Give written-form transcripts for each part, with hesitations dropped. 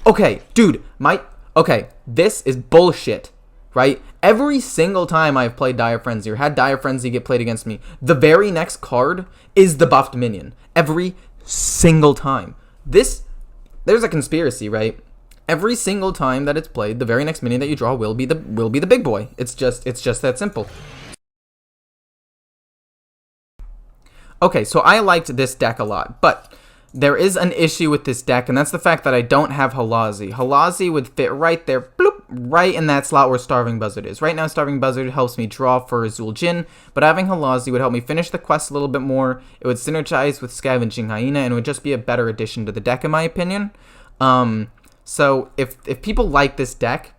Okay, dude, okay, this is bullshit, right? Every single time I've played Dire Frenzy or had Dire Frenzy get played against me, the very next card is the buffed minion. Every single time. There's a conspiracy, right? Every single time that it's played, the very next minion that you draw will be the big boy. It's just that simple. Okay, so I liked this deck a lot, but there is an issue with this deck, and that's the fact that I don't have Halazi. Halazi would fit right there, bloop, right in that slot where Starving Buzzard is. Right now, Starving Buzzard helps me draw for Azul Jin, but having Halazi would help me finish the quest a little bit more. It would synergize with Scavenging Hyena, and it would just be a better addition to the deck, in my opinion. So if people like this deck,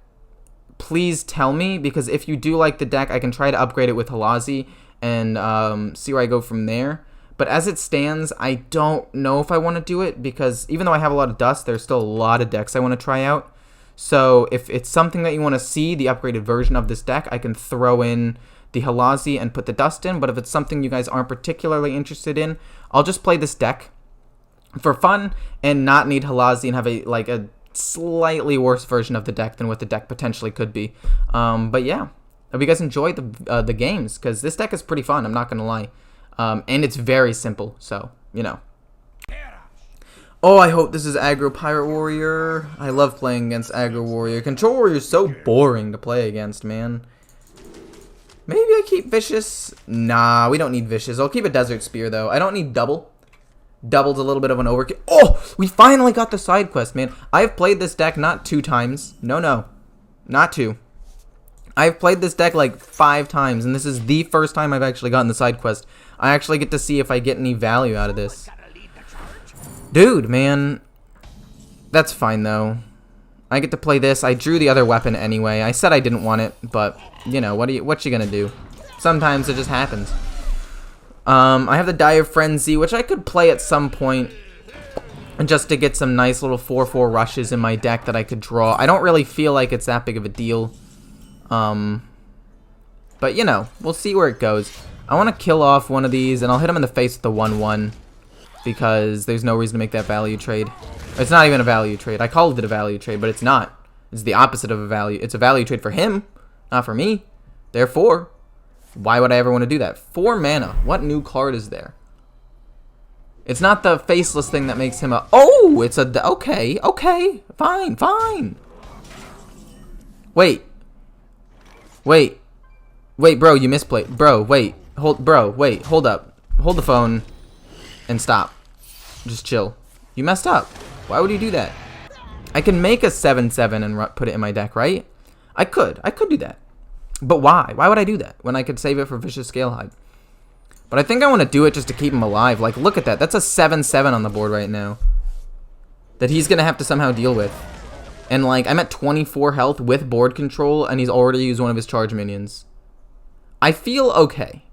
please tell me, because if you do like the deck, I can try to upgrade it with Halazi and see where I go from there. But as it stands, I don't know if I want to do it, because even though I have a lot of dust, there's still a lot of decks I want to try out. So if it's something that you want to see, the upgraded version of this deck, I can throw in the Halazi and put the dust in. But if it's something you guys aren't particularly interested in, I'll just play this deck for fun and not need Halazi and have a slightly worse version of the deck than what the deck potentially could be. But yeah, hope you guys enjoyed the games, because this deck is pretty fun, I'm not going to lie. And it's very simple, so, you know. Oh, I hope this is Aggro Pirate Warrior. I love playing against Aggro Warrior. Control Warrior is so boring to play against, man. Maybe I keep Vicious. Nah, we don't need Vicious. I'll keep a Desert Spear, though. I don't need Double. Double's a little bit of an overkill. Oh, we finally got the side quest, man. I've played this deck not 2 times. No, not 2. I've played this deck like 5 times, and this is the first time I've actually gotten the side quest. I actually get to see if I get any value out of this. Dude, man. That's fine, though. I get to play this. I drew the other weapon anyway. I said I didn't want it, but, you know, what you gonna do? Sometimes it just happens. I have the Dire Frenzy, which I could play at some point, just to get some nice little 4/4 rushes in my deck that I could draw. I don't really feel like it's that big of a deal. But, you know, we'll see where it goes. I want to kill off one of these, and I'll hit him in the face with the 1/1, because there's no reason to make that value trade. It's not even a value trade. I called it a value trade, but it's not. It's the opposite of a value. It's a value trade for him, not for me. Therefore, why would I ever want to do that? 4 mana. What new card is there? It's not the faceless thing that makes him a... Oh, it's a... Okay, fine. Wait, bro, you misplayed. Bro, wait, hold up. Hold the phone and stop. Just chill. You messed up. Why would you do that? I can make a 7/7 and put it in my deck, right? I could do that. But why? Why would I do that when I could save it for Vicious Scalehide? But I think I want to do it just to keep him alive. Like, look at that. That's a 7/7 on the board right now that he's going to have to somehow deal with. And, like, I'm at 24 health with board control, and he's already used one of his charge minions. I feel okay.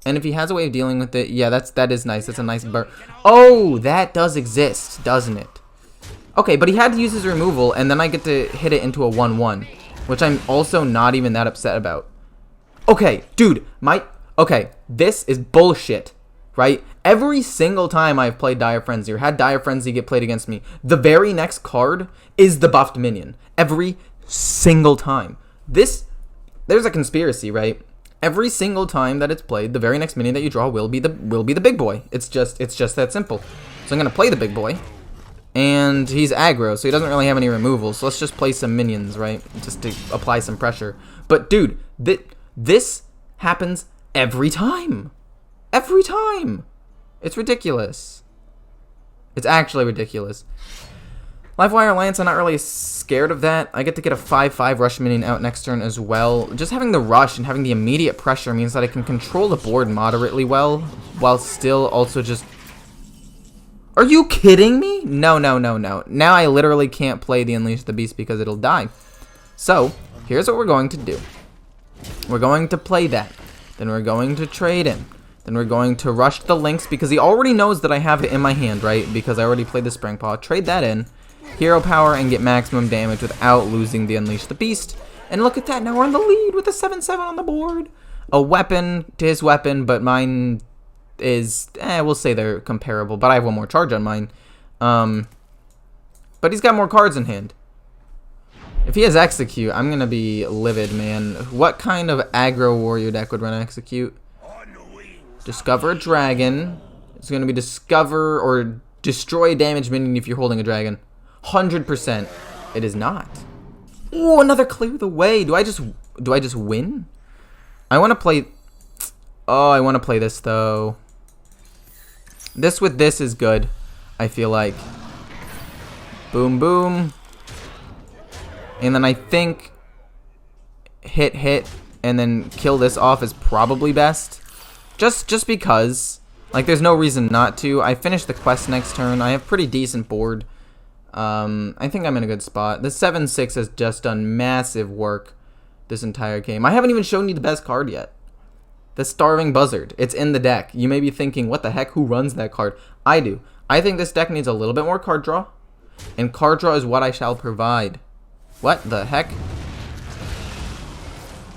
And if he has a way of dealing with it, yeah, that is nice. That's a nice burn. Oh, that does exist, doesn't it? Okay, but he had to use his removal, and then I get to hit it into a 1/1, which I'm also not even that upset about. Okay, dude, okay, this is bullshit, right? Every single time I've played Dire Frenzy or had Dire Frenzy get played against me, the very next card is the buffed minion. Every single time. There's a conspiracy, right? Every single time that it's played, the very next minion that you draw will be the big boy. It's just that simple. So I'm gonna play the big boy, and he's aggro, so he doesn't really have any removal. So let's just play some minions, right? Just to apply some pressure. But dude, this happens every time. Every time. It's ridiculous. It's actually ridiculous. Livewire Lance, I'm not really scared of that. I get to get a 5/5 rush minion out next turn as well. Just having the rush and having the immediate pressure means that I can control the board moderately well, while still also just... Are you kidding me? No. Now I literally can't play the Unleash the Beast because it'll die. So, here's what we're going to do. We're going to play that. Then we're going to trade in. Then we're going to rush the Lynx because he already knows that I have it in my hand, right? Because I already played the Spring Paw. Trade that in. Hero power and get maximum damage without losing the Unleash the Beast. And look at that. Now we're in the lead with a 7/7 on the board. A weapon to his weapon, but mine is... we'll say they're comparable. But I have one more charge on mine. But he's got more cards in hand. If he has Execute, I'm going to be livid, man. What kind of aggro warrior deck would run Execute? Discover a dragon. It's going to be discover or destroy a damaged minion if you're holding a dragon. 100%. It is not. Oh, another clear the way. Do I just win? I want to play... Oh, I want to play this, though. This with this is good, I feel like. Boom, boom. And then I think hit, and then kill this off is probably best. Just because. Like, there's no reason not to. I finish the quest next turn. I have pretty decent board. I think I'm in a good spot. The 7-6 has just done massive work this entire game. I haven't even shown you the best card yet. The Starving Buzzard. It's in the deck. You may be thinking, what the heck? Who runs that card? I do. I think this deck needs a little bit more card draw. And card draw is what I shall provide. What the heck?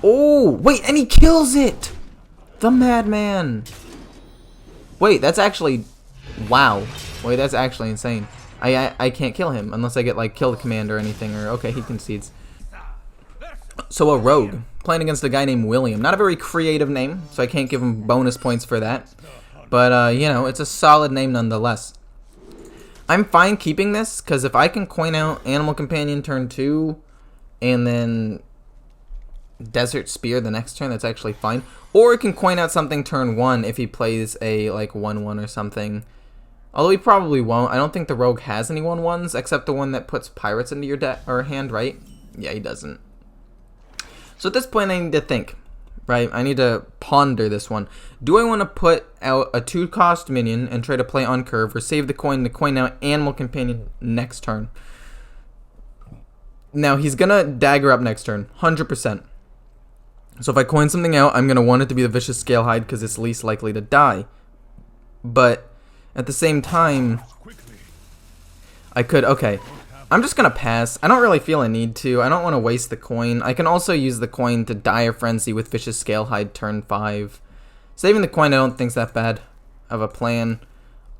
Oh, wait, and he kills it! The madman. Wait, that's actually... Wow. Wait, that's actually insane. I can't kill him unless I get, like, kill the command or anything. Or, okay, he concedes. So a rogue. Playing against a guy named William. Not a very creative name, so I can't give him bonus points for that. But, you know, it's a solid name nonetheless. I'm fine keeping this, because if I can coin out Animal Companion turn 2, and then Desert Spear the next turn, that's actually fine. Or it can coin out something turn 1 if he plays a, like, 1-1 or something. Although he probably won't. I don't think the rogue has any 1-1s, except the one that puts pirates into your deck or hand, right? Yeah, he doesn't. So at this point, I need to think, right? I need to ponder this one. Do I want to put out a 2-cost minion and try to play on curve, or save the coin to coin out Animal Companion next turn? Now, he's going to dagger up next turn, 100%. So if I coin something out, I'm going to want it to be the Vicious Scalehide because it's least likely to die. But at the same time, I could... Okay, I'm just going to pass. I don't really feel a need to. I don't want to waste the coin. I can also use the coin to Dire Frenzy with Vicious Scalehide turn 5. Saving the coin I don't think is that bad of a plan.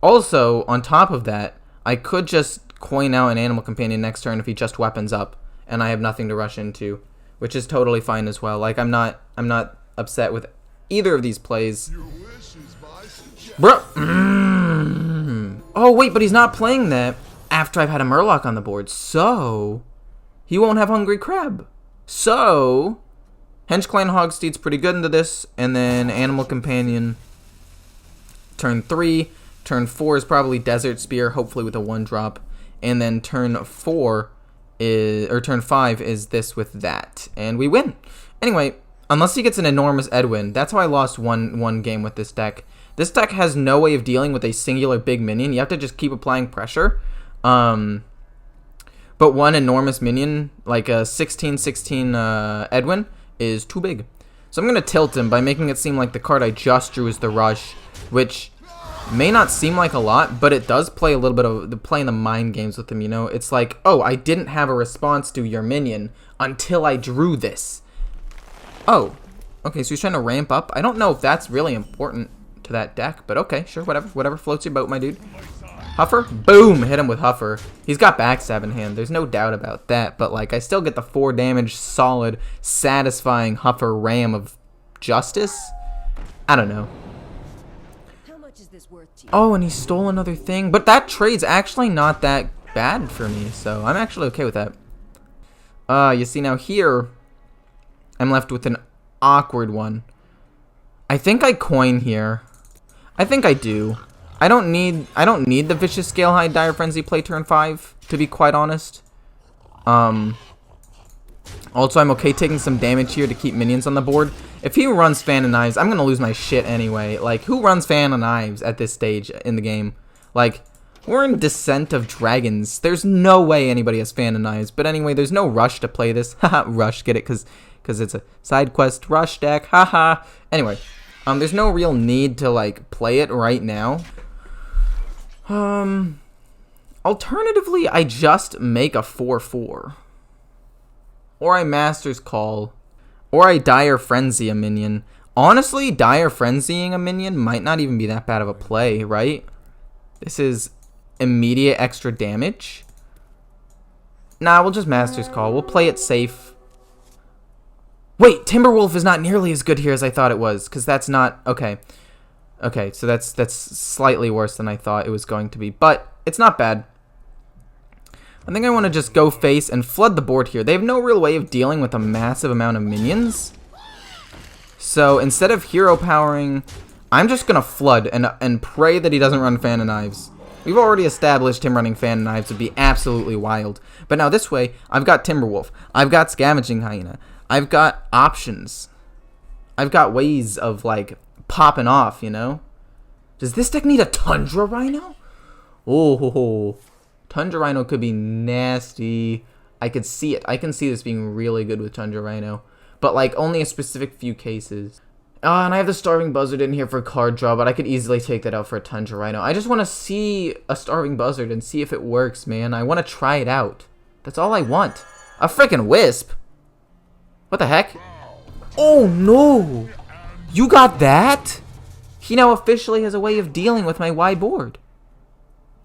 Also, on top of that, I could just coin out an Animal Companion next turn if he just weapons up and I have nothing to rush into, which is totally fine as well. Like, I'm not upset with either of these plays. Bro. Oh, wait, but he's not playing that after I've had a Murloc on the board, so he won't have Hungry Crab. So Hench Clan Hogsteed's pretty good into this, and then Animal Companion turn 3. Turn 4 is probably Desert Spear, hopefully with a 1-drop, and then turn 4 is, or turn 5 is this with that, and we win. Anyway, unless he gets an enormous Edwin, that's how I lost one game with this deck. This deck has no way of dealing with a singular big minion. You have to just keep applying pressure. But one enormous minion, like a 16/16 Edwin, is too big. So I'm going to tilt him by making it seem like the card I just drew is the Rush, which may not seem like a lot, but it does play a little bit of playing the mind games with him, you know? It's like, oh, I didn't have a response to your minion until I drew this. Oh, okay, so he's trying to ramp up. I don't know if that's really important to that deck, but okay, sure, whatever floats your boat, my dude. Huffer, boom, hit him with Huffer. He's got backstab in hand, there's no doubt about that, but like, I still get the 4 damage, solid, satisfying Huffer ram of justice. I don't know. How much is this worth to you? Oh, and he stole another thing, but that trade's actually not that bad for me, so I'm actually okay with that. You see, now here, I'm left with an awkward one. I think I coin here. I think I do. I don't need the Vicious Scalehide Dire Frenzy play turn 5, to be quite honest. Also, I'm okay taking some damage here to keep minions on the board. If he runs Fan of Knives, I'm gonna lose my shit anyway. Like, who runs Fan of Knives at this stage in the game? Like, we're in Descent of Dragons. There's no way anybody has Fan of Knives. But anyway, there's no rush to play this. Haha, rush, get it? Because it's a side quest rush deck. Haha. Anyway, there's no real need to, like, play it right now. Alternatively, I just make a 4/4. Or I Master's Call. Or I Dire Frenzy a minion. Honestly, Dire Frenzying a minion might not even be that bad of a play, right? This is immediate extra damage. Nah, we'll just Master's Call. We'll play it safe. Wait, Timberwolf is not nearly as good here as I thought it was, because that's not... Okay. Okay, so that's slightly worse than I thought it was going to be, but it's not bad. I think I want to just go face and flood the board here. They have no real way of dealing with a massive amount of minions. So instead of hero powering, I'm just going to flood and pray that he doesn't run Fan of Knives. We've already established him running Fan of Knives would be absolutely wild. But now this way, I've got Timberwolf. I've got Scavenging Hyena. I've got options. I've got ways of, like, popping off, you know? Does this deck need a Tundra Rhino? Oh, Tundra Rhino could be nasty. I could see it. I can see this being really good with Tundra Rhino. But, like, only a specific few cases. And I have the Starving Buzzard in here for card draw, but I could easily take that out for a Tundra Rhino. I just want to see a Starving Buzzard and see if it works, man. I want to try it out. That's all I want. A freaking Wisp? What the heck? Oh, no! You got that? He now officially has a way of dealing with my Y board.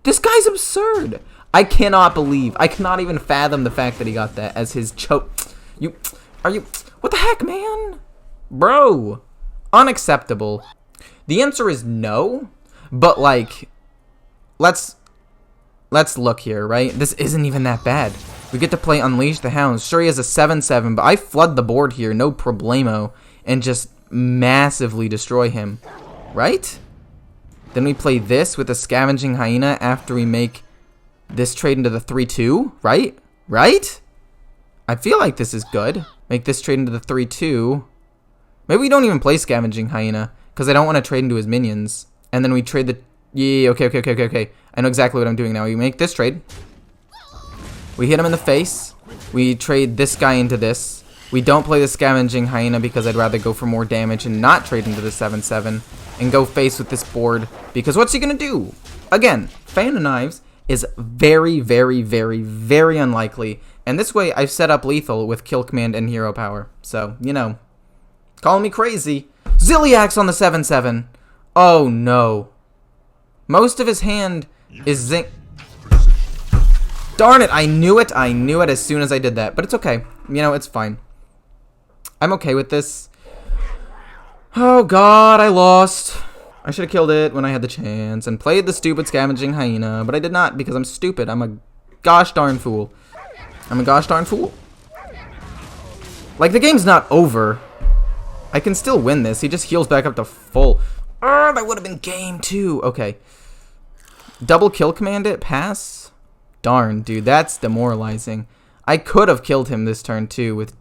This guy's absurd. I cannot even fathom the fact that he got that as his choke. What the heck, man? Bro. Unacceptable. The answer is no, but like, let's look here, right? This isn't even that bad. We get to play Unleash the Hounds. Sure, he has a 7/7, but I flood the board here, no problemo, and just massively destroy him, right? Then we play this with a Scavenging Hyena after we make this trade into the 3/2, right? Right? I feel like this is good. Make this trade into the 3/2. Maybe we don't even play Scavenging Hyena, because I don't want to trade into his minions. And then we trade the... Yeah, okay. I know exactly what I'm doing now. We make this trade. We hit him in the face. We trade this guy into this. We don't play the Scavenging Hyena because I'd rather go for more damage and not trade into the 7/7. And go face with this board, because what's he going to do? Again, Fan of Knives is very, very, very, very unlikely. And this way, I've set up lethal with Kill Command and Hero Power. So, you know, call me crazy. Ziliax on the 7/7. Oh, no. Most of his hand is zinc. Darn it, I knew it as soon as I did that. But it's okay. You know, it's fine. I'm okay with this. Oh, God, I lost. I should have killed it when I had the chance and played the stupid Scavenging Hyena, but I did not because I'm stupid. I'm a gosh darn fool. Like, the game's not over. I can still win this. He just heals back up to full. That would have been game 2. Okay. Double kill command it? Pass? Darn, dude. That's demoralizing. I could have killed him this turn, too, with...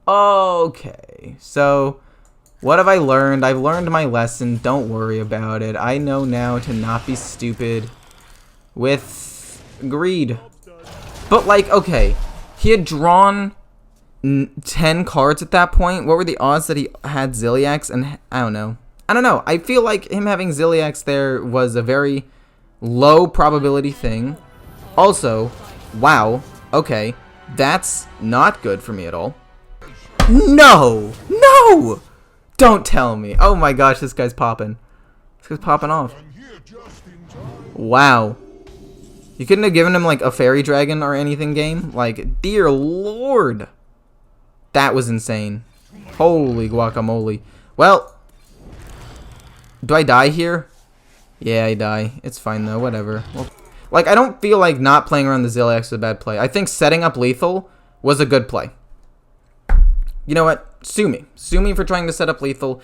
Okay. So, what have I learned? I've learned my lesson. Don't worry about it. I know now to not be stupid with greed. But, like, okay. He had drawn 10 cards at that point. What were the odds that he had Ziliax? And I don't know. I feel like him having Ziliax there was a very low probability thing. Also, wow. Okay. That's not good for me at all. No! No! Don't tell me. Oh my gosh, this guy's popping. This guy's popping off. Wow. You couldn't have given him like a fairy dragon or anything game? Like, dear lord. That was insane. Holy guacamole. Well, do I die here? Yeah, I die. It's fine though, whatever. Well, like, I don't feel like not playing around the Ziliax is a bad play. I think setting up lethal was a good play. You know what? Sue me. Sue me for trying to set up lethal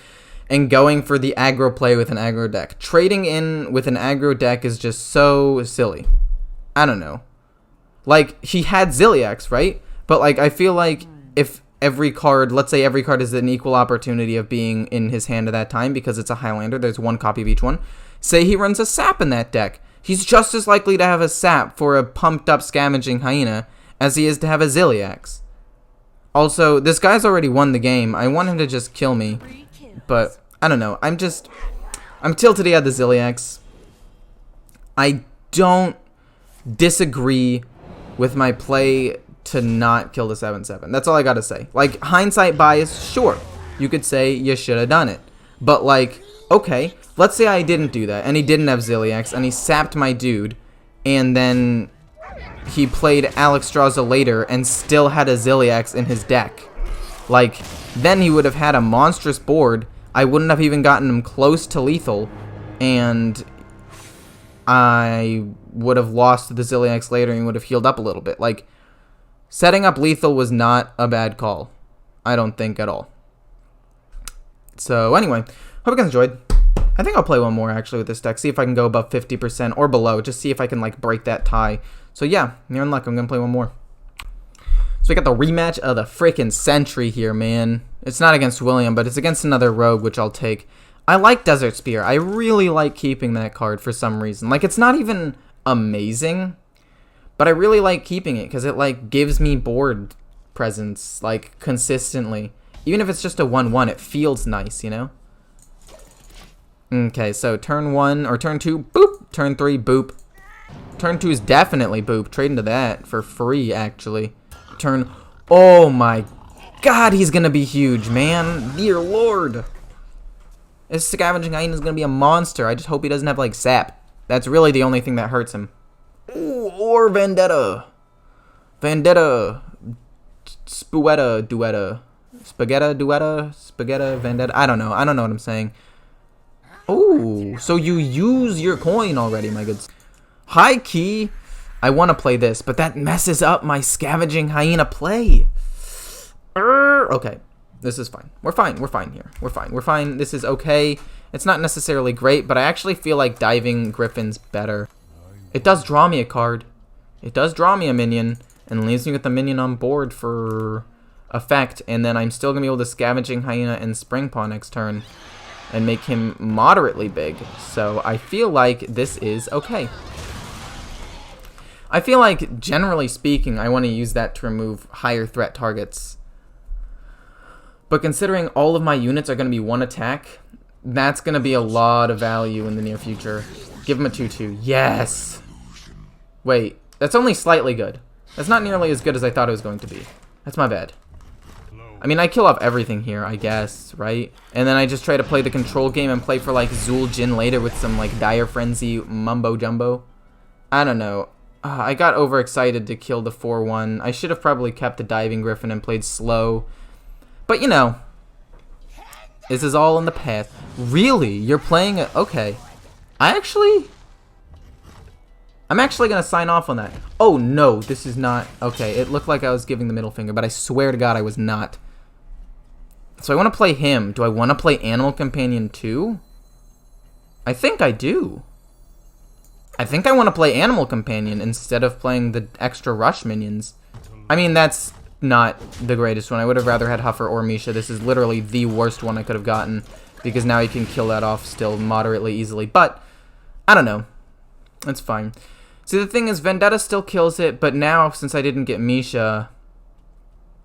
and going for the aggro play with an aggro deck. Trading in with an aggro deck is just so silly. I don't know. Like, he had Ziliax, right? But, like, I feel like if every card, let's say every card is an equal opportunity of being in his hand at that time because it's a Highlander, there's one copy of each one. Say he runs a sap in that deck. He's just as likely to have a sap for a pumped up Scavenging Hyena as he is to have a Ziliax. Also, this guy's already won the game. I want him to just kill me. But, I don't know. I'm tilted he had the Ziliax. I don't disagree with my play to not kill the 7/7. That's all I gotta say. Like, hindsight bias, sure. You could say you should have done it. But, like, okay. Let's say I didn't do that, and he didn't have Ziliax, and he sapped my dude, and then he played Alexstrasza later and still had a Ziliax in his deck. Like, then he would have had a monstrous board. I wouldn't have even gotten him close to lethal, and I would have lost the Ziliax later and would have healed up a little bit. Like, setting up lethal was not a bad call. I don't think at all. So anyway, hope you guys enjoyed. I think I'll play one more actually with this deck. See if I can go above 50% or below. Just see if I can like break that tie. So yeah, you're in luck. I'm going to play one more. So we got the rematch of the freaking Sentry here, man. It's not against William, but it's against another rogue, which I'll take. I like Desert Spear. I really like keeping that card for some reason. Like, it's not even amazing, but I really like keeping it because it, like, gives me board presence, like, consistently. Even if it's just a 1-1, it feels nice, you know? Okay, so turn 1, or turn 2, boop. Turn 3, boop. Turn 2 is definitely boop. Trade into that for free, actually. Turn, oh my god, he's gonna be huge, man. Dear lord. This Scavenging Hyena is gonna be a monster. I just hope he doesn't have, like, sap. That's really the only thing that hurts him. Ooh, or Vendetta. Vendetta. Spuetta, duetta. Spaghetti, duetta. Spaghetti, vendetta. I don't know. I don't know what I'm saying. Oh, so you use your coin already, my goods. High key, I want to play this, but that messes up my Scavenging Hyena play. Okay, this is fine. We're fine. We're fine here. We're fine. We're fine. This is okay. It's not necessarily great, but I actually feel like Diving Griffin's better. It does draw me a card. It does draw me a minion, and leaves me with the minion on board for effect, and then I'm still going to be able to Scavenging Hyena and Spring Paw next turn and make him moderately big. So I feel like this is okay. I feel like, generally speaking, I want to use that to remove higher threat targets. But considering all of my units are going to be 1 attack, that's going to be a lot of value in the near future. Give him a 2-2. Yes! Wait, that's only slightly good. That's not nearly as good as I thought it was going to be. That's my bad. I mean, I kill off everything here, I guess, right? And then I just try to play the control game and play for, like, Zul Jin later with some, like, Dire Frenzy mumbo-jumbo. I don't know. I got overexcited to kill the 4-1. I should have probably kept the Diving Griffin and played slow. But, you know, this is all in the past. Really? You're playing it? Okay. I'm actually going to sign off on that. Oh, no, this is not. Okay, it looked like I was giving the middle finger, but I swear to God I was not. So I want to play him. Do I want to play Animal Companion too? I think I do. I think I want to play Animal Companion instead of playing the extra rush minions. I mean, that's not the greatest one. I would have rather had Huffer or Misha. This is literally the worst one I could have gotten, because now you can kill that off still moderately easily. But, I don't know. That's fine. See, the thing is, Vendetta still kills it, but now, since I didn't get Misha,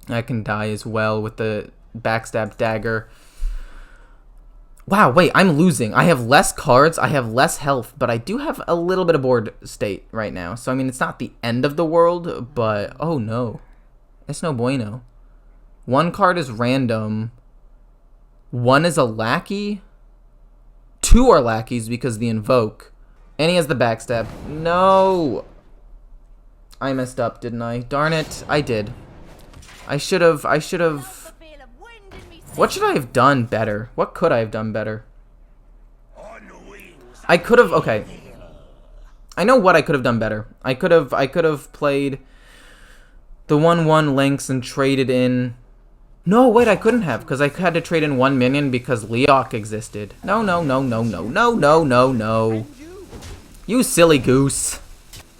I can die as well with the Backstab Dagger. Wow, wait, I'm losing. I have less cards, I have less health, but I do have a little bit of board state right now. So, I mean, it's not the end of the world, but, oh no. It's no bueno. 1 card is random. 1 is a lackey. 2 are lackeys because the Invoke. And he has the Backstab. No! I messed up, didn't I? Darn it, I did. I should have... What should I have done better? What could I have done better? I could have... Okay. I know what I could have done better. I could have played the 1-1 Lynx and traded in... No, wait, I couldn't have, because I had to trade in 1 minion because Leok existed. No, no, no, no, no, no, no, no, no. You silly goose.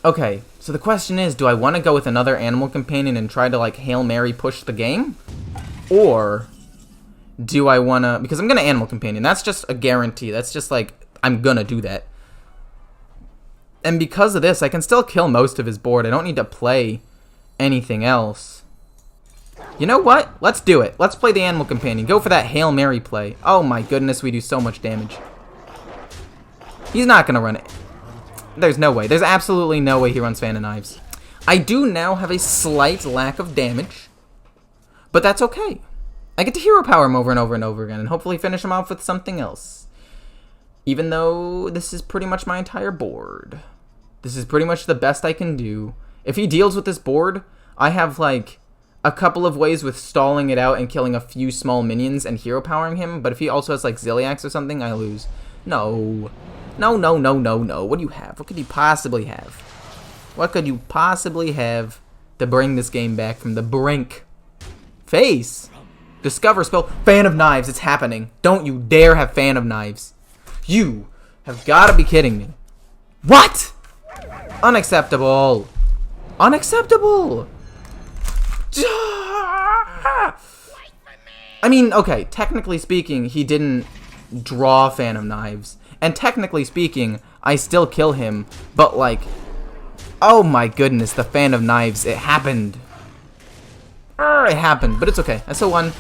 Okay, so the question is, do I want to go with another Animal Companion and try to, like, Hail Mary push the game? Or do I want to... Because I'm going to Animal Companion. That's just a guarantee. That's just, like, I'm going to do that. And because of this, I can still kill most of his board. I don't need to play anything else. You know what? Let's do it. Let's play the Animal Companion. Go for that Hail Mary play. Oh my goodness, we do so much damage. He's not going to run it. There's no way. There's absolutely no way he runs Fan of Knives. I do now have a slight lack of damage, but that's okay. I get to hero power him over and over and over again and hopefully finish him off with something else. Even though this is pretty much my entire board. This is pretty much the best I can do. If he deals with this board, I have, like, a couple of ways with stalling it out and killing a few small minions and hero powering him. But if he also has, like, Zilliax or something, I lose. No. No, no, no, no, no. What do you have? What could you possibly have? What could you possibly have to bring this game back from the brink? Face. Discover spell. Fan of Knives. It's happening. Don't you dare have Fan of Knives. You have got to be kidding me. What? Unacceptable. Unacceptable. I mean, okay, technically speaking, he didn't draw Fan of Knives. And technically speaking, I still kill him. But, like, oh my goodness, the Fan of Knives. It happened. It happened, but it's okay. I still won.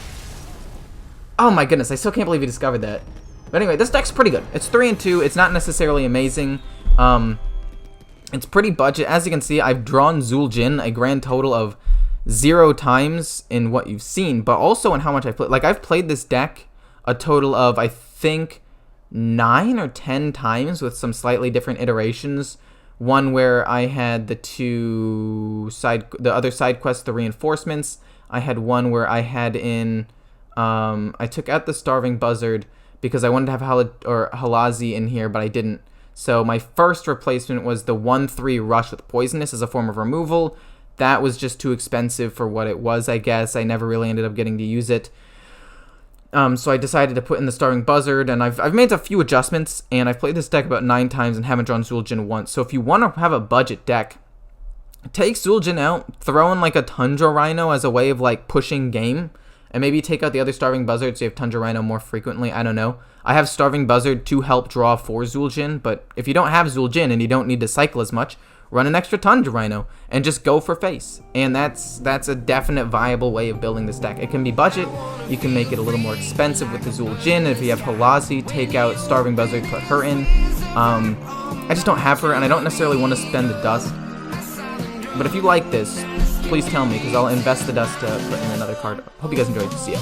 Oh my goodness, I still can't believe he discovered that. But anyway, this deck's pretty good. It's 3-2. It's not necessarily amazing. It's pretty budget. As you can see, I've drawn Zul'jin a grand total of 0 times in what you've seen, but also in how much I've played. Like, I've played this deck a total of, I think, 9 or 10 times with some slightly different iterations. One where I had the other side quests, the reinforcements. I had one where I had in, I took out the Starving Buzzard because I wanted to have Halazi in here, but I didn't. So my first replacement was the 1/3 Rush with Poisonous as a form of removal. That was just too expensive for what it was, I guess. I never really ended up getting to use it. So I decided to put in the Starving Buzzard, and I've made a few adjustments, and I've played this deck about 9 times and haven't drawn Zul'jin once. So if you want to have a budget deck, take Zul'jin out, throw in like a Tundra Rhino as a way of like pushing game, and maybe take out the other Starving Buzzard so you have Tundra Rhino more frequently. I don't know. I have Starving Buzzard to help draw for Zul'jin, but if you don't have Zul'jin and you don't need to cycle as much, run an extra Tundra Rhino and just go for face. And that's a definite viable way of building this deck. It can be budget. You can make it a little more expensive with the Zul'jin. If you have Halazi, take out Starving Buzzard, put her in. I just don't have her, and I don't necessarily want to spend the dust. But if you like this, please tell me, because I'll invest the dust to put in another card. Hope you guys enjoyed. See ya.